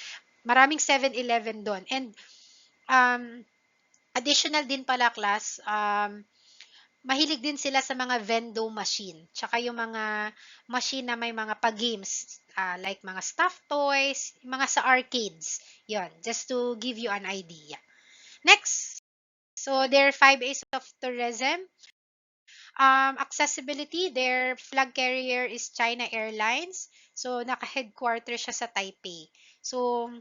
maraming 7-Eleven doon. And um, additional din pala class, mahilig din sila sa mga vendo machine. Tsaka yung mga machine na may mga pa-games, like mga stuffed toys, mga sa arcades. Yon, just to give you an idea. Next, so their 5 A's of tourism. Accessibility, their flag carrier is China Airlines. So, naka-headquarter siya sa Taipei. So,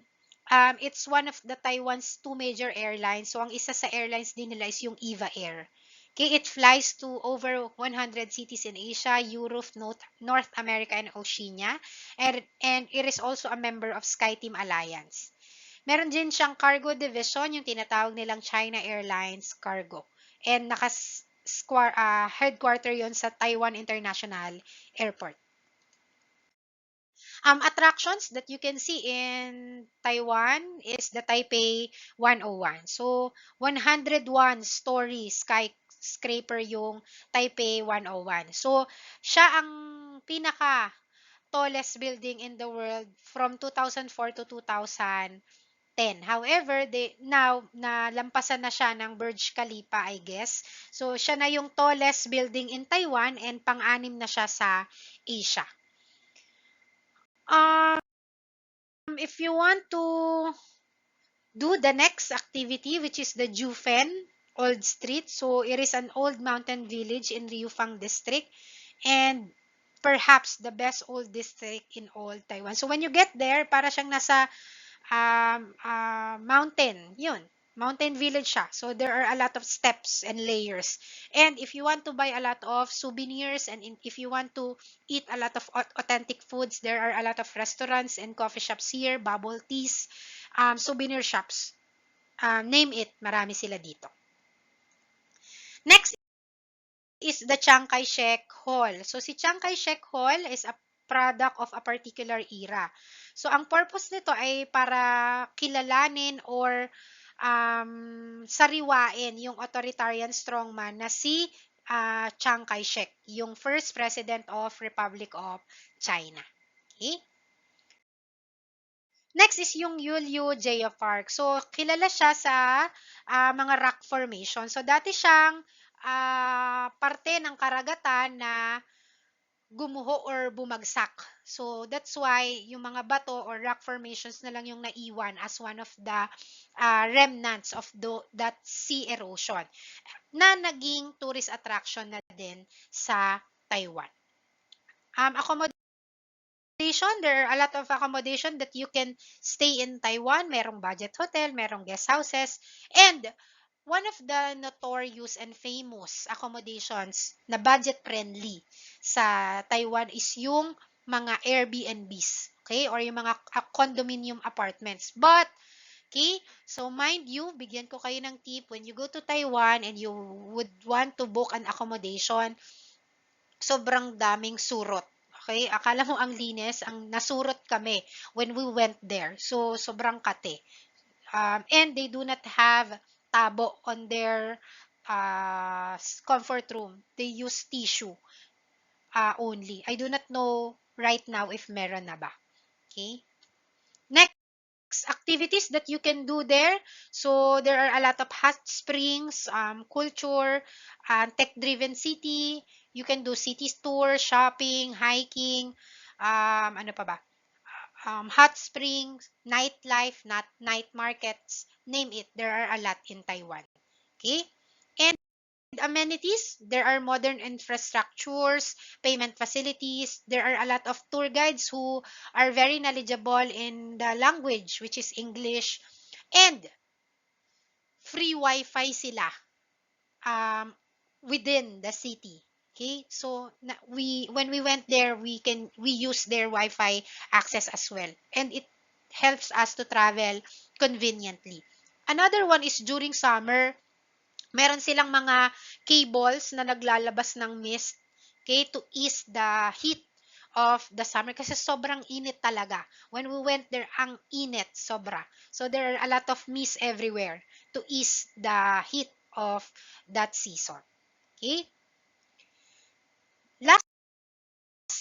it's one of the Taiwan's two major airlines. So, ang isa sa airlines din nila is yung EVA Air. Okay, it flies to over 100 cities in Asia, Europe, North America, and Oceania. And it is also a member of SkyTeam Alliance. Meron din siyang cargo division, yung tinatawag nilang China Airlines Cargo. And headquarter yon sa Taiwan International Airport. Attractions that you can see in Taiwan is the Taipei 101. So, 101-story skyscraper yung Taipei 101. So, siya ang pinaka tallest building in the world from 2004 to 2010. However, now nalampasan na siya ng Burj Khalifa, I guess. So, siya na yung tallest building in Taiwan and pang-anim na siya sa Asia. If you want to do the next activity, which is the Jufen Old Street. So, it is an old mountain village in Liufang district and perhaps the best old district in all Taiwan. So, when you get there, para siyang nasa mountain. Yun. Mountain village siya. So, there are a lot of steps and layers. And if you want to buy a lot of souvenirs and if you want to eat a lot of authentic foods, there are a lot of restaurants and coffee shops here, bubble teas, souvenir shops. Name it, marami sila dito. Next is the Chiang Kai-shek Hall. So, si Chiang Kai-shek Hall is a product of a particular era. So, ang purpose nito ay para kilalanin or sariwain yung authoritarian strongman na si Chiang Kai-shek, yung first president of Republic of China. Okay? Next is yung Yulyu Geopark. So, kilala siya sa mga rock formation. So, dati siyang parte ng karagatan na gumuho or bumagsak. So that's why yung mga bato or rock formations na lang yung naiwan as one of the remnants of that sea erosion na naging tourist attraction na din sa Taiwan. Accommodation, there are a lot of accommodation that you can stay in Taiwan. Merong budget hotel, merong guest houses, and one of the notorious and famous accommodations na budget friendly sa Taiwan is yung mga Airbnbs, okay? Or yung mga condominium apartments. But, okay, so mind you, bigyan ko kayo ng tip, when you go to Taiwan and you would want to book an accommodation, sobrang daming surot. Okay, akala mo ang linis, ang nasurot kami when we went there. So, sobrang kate. And they do not have tabo on their comfort room. They use tissue only. I do not know right now if meron na ba. Okay? Next, activities that you can do there. So, there are a lot of hot springs, culture, tech-driven city. You can do city tour, shopping, hiking, ano pa ba? Hot springs, nightlife, not night markets, name it. There are a lot in Taiwan. Okay? And amenities, there are modern infrastructures, payment facilities. There are a lot of tour guides who are very knowledgeable in the language, which is English. And free Wi-Fi sila um, within the city. Okay, so when we went there, we use their Wi-Fi access as well, and it helps us to travel conveniently. Another one is during summer, meron silang mga cables na naglalabas ng mist, okay, to ease the heat of the summer kasi sobrang init talaga. When we went there, ang init sobra. So there are a lot of mist everywhere to ease the heat of that season. Okay? Last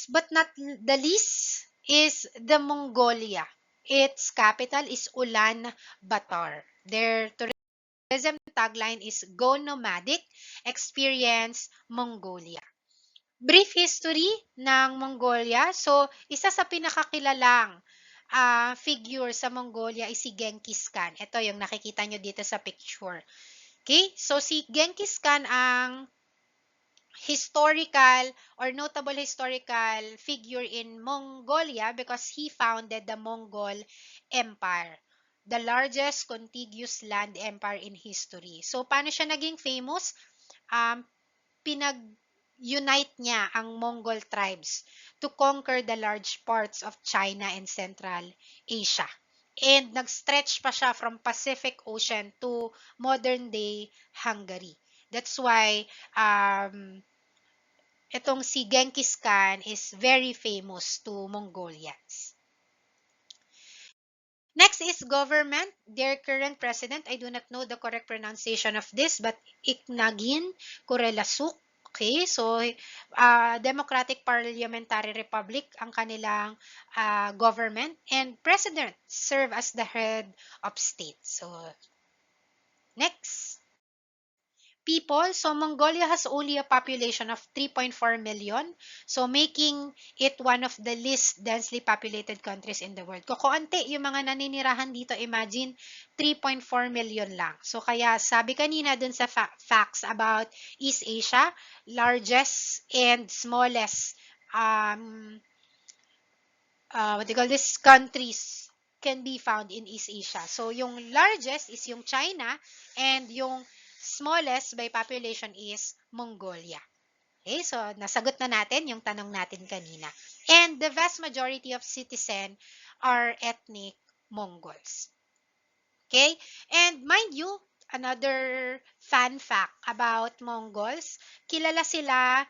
but not the least is the Mongolia. Its capital is Ulaanbaatar. Their tourism tagline is Go Nomadic, Experience Mongolia. Brief history ng Mongolia. So, isa sa pinakakilalang figure sa Mongolia is si Genghis Khan. Ito yung nakikita nyo dito sa picture. Okay? So, si Genghis Khan ang historical or notable historical figure in Mongolia because he founded the Mongol Empire, the largest contiguous land empire in history. So, paano siya naging famous? Pinag-unite niya ang Mongol tribes to conquer the large parts of China and Central Asia. And nag-stretch pa siya from Pacific Ocean to modern-day Hungary. That's why itong si Genghis Khan is very famous to Mongolians. Next is government. Their current president, I do not know the correct pronunciation of this, but Iknagin Kurelasuk. Okay, so Democratic Parliamentary Republic ang kanilang government, and president serve as the head of state. So, next. People. So Mongolia has only a population of 3.4 million, so making it one of the least densely populated countries in the world. Kukunti yung mga naninirahan dito, imagine 3.4 million lang. So kaya sabi kanina dun sa facts about East Asia, largest and smallest what do you call this, countries can be found in East Asia. So, yung largest is yung China, and yung smallest by population is Mongolia. Okay, so nasagot na natin yung tanong natin kanina. And the vast majority of citizens are ethnic Mongols. Okay, and mind you, another fun fact about Mongols, kilala sila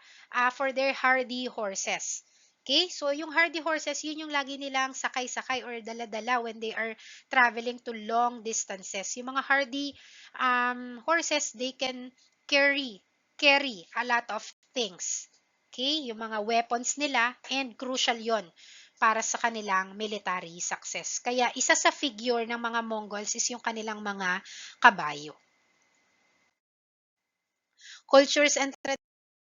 for their hardy horses. Okay, so yung hardy horses, yun yung lagi nilang sakay-sakay or dala-dala when they are traveling to long distances. Yung mga hardy horses, they can carry a lot of things. Okay, yung mga weapons nila, and crucial yon para sa kanilang military success. Kaya isa sa figure ng mga Mongols is yung kanilang mga kabayo. Cultures and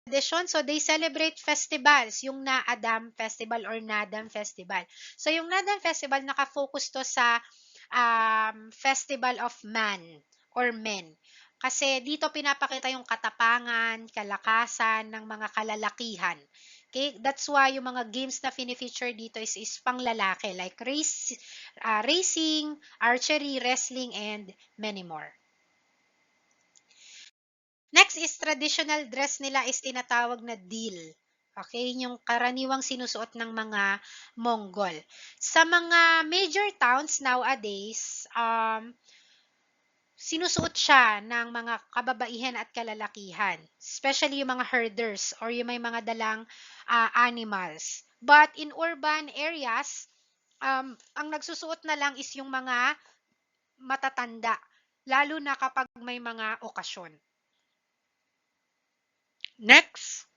tradition. So, they celebrate festivals, yung Na-Adam Festival or Nadam Festival. So, yung Nadam Festival, nakafocus to sa Festival of Man or Men. Kasi dito pinapakita yung katapangan, kalakasan ng mga kalalakihan. Okay? That's why yung mga games na fini-feature dito is panglalaki like racing, archery, wrestling, and many more. Next is traditional dress nila is tinatawag na dil. Okay, yung karaniwang sinusuot ng mga Mongol. Sa mga major towns nowadays, sinusuot siya ng mga kababaihan at kalalakihan, especially yung mga herders or yung may mga dalang animals. But in urban areas, ang nagsusuot na lang is yung mga matatanda, lalo na kapag may mga okasyon. Next,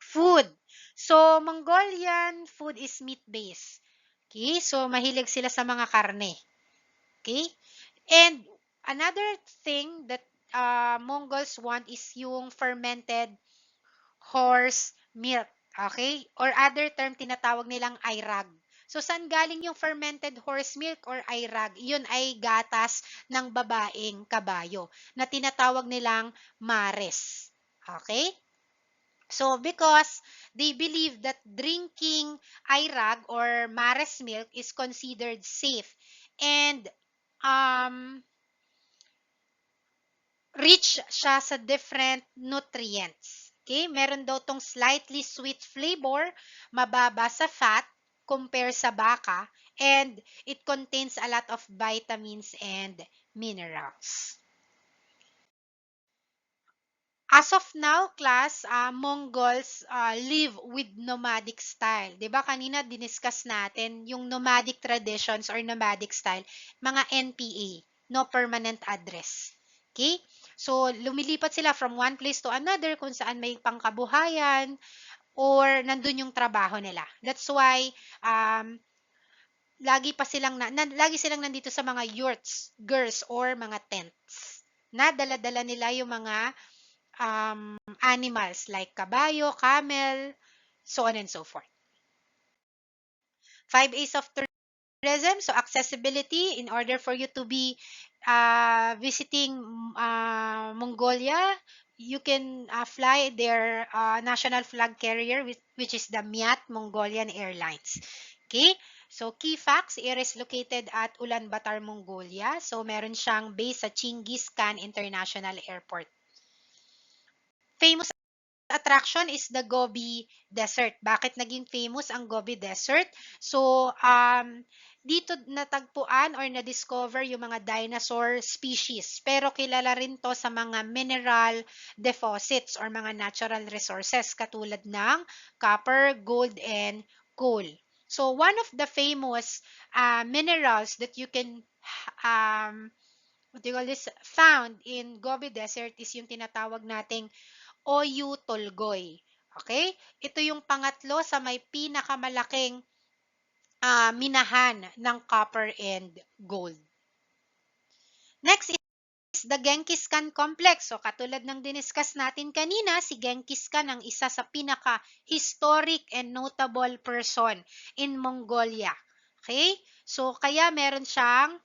food. So, Mongolian food is meat-based. Okay? So, mahilig sila sa mga karne. Okay? And another thing that Mongols want is yung fermented horse milk. Okay? Or other term, tinatawag nilang ayrag. So, saan galing yung fermented horse milk or ayrag? Yun ay gatas ng babaeng kabayo na tinatawag nilang mares. Okay? So, because they believe that drinking ayrag or mares milk is considered safe and rich siya sa different nutrients. Okay? Meron daw tong slightly sweet flavor, mababa sa fat compare sa baka, and it contains a lot of vitamins and minerals. As of now, class, Mongols live with nomadic style. 'Di ba kanina diniscuss natin yung nomadic traditions or nomadic style, mga NPA, no permanent address. Okay? So, lumilipat sila from one place to another kung saan may pangkabuhayan or nandun yung trabaho nila. That's why lagi silang nandito sa mga yurts, gers or mga tents. Na dala-dala nila yung mga animals like kabayo, camel, so on and so forth. 5 A's of tourism, so accessibility, in order for you to be visiting Mongolia, you can fly their national flag carrier, which is the Miat Mongolian Airlines. Okay? So, key facts, Air is located at Ulaanbaatar, Mongolia. So, meron siyang base sa Chinggis Khan International Airport. Famous attraction is the Gobi Desert. Bakit naging famous ang Gobi Desert? So, dito natagpuan or na-discover yung mga dinosaur species. Pero kilala rin to sa mga mineral deposits or mga natural resources katulad ng copper, gold, and coal. So, one of the famous minerals that you can what do you call this, found in Gobi Desert is yung tinatawag nating Oyu Tolgoi. Okay? Ito yung pangatlo sa may pinakamalaking minahan ng copper and gold. Next is the Genghis Khan Complex. So, katulad ng diniscuss natin kanina, si Genghis Khan ang isa sa pinaka-historic and notable person in Mongolia. Okay? So, kaya meron siyang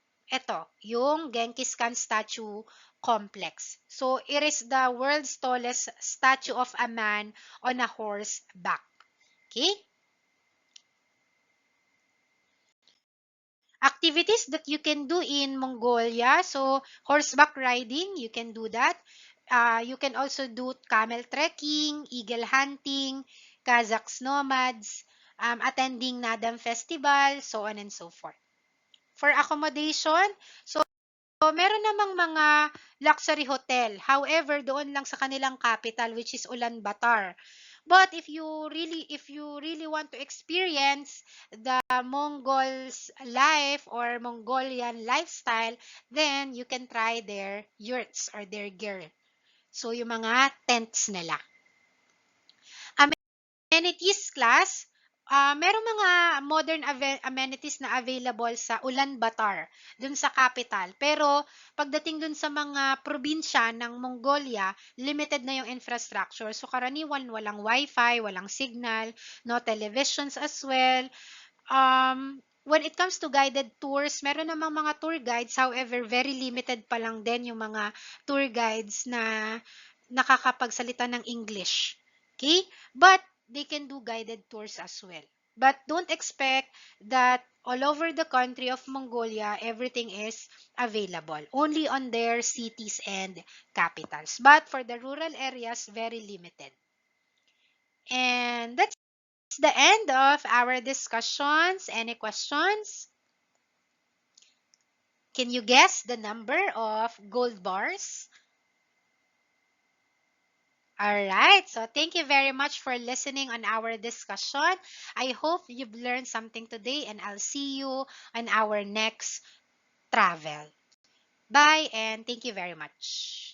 yung Genghis Khan Statue Complex. So, it is the world's tallest statue of a man on a horseback. Okay? Activities that you can do in Mongolia. So, horseback riding, you can do that. You can also do camel trekking, eagle hunting, Kazakhs nomads, attending Nadam Festival, so on and so forth. For accommodation, so meron namang mga luxury hotel. However, doon lang sa kanilang capital which is Ulaanbaatar. But if you really want to experience the Mongols life or Mongolian lifestyle, then you can try their yurts or their gear. So yung mga tents nila. Amenities class, Merong mga modern amenities na available sa Ulaanbaatar, dun sa capital. Pero pagdating dun sa mga probinsya ng Mongolia, limited na yung infrastructure. So karaniwan walang wifi, walang signal, no televisions as well. When it comes to guided tours, meron namang mga tour guides, however, very limited pa lang din yung mga tour guides na nakakapagsalita ng English. Okay? But they can do guided tours as well. But don't expect that all over the country of Mongolia, everything is available. Only on their cities and capitals. But for the rural areas, very limited. And that's the end of our discussions. Any questions? Can you guess the number of gold bars? All right. So thank you very much for listening on our discussion. I hope you've learned something today, and I'll see you on our next travel. Bye and thank you very much.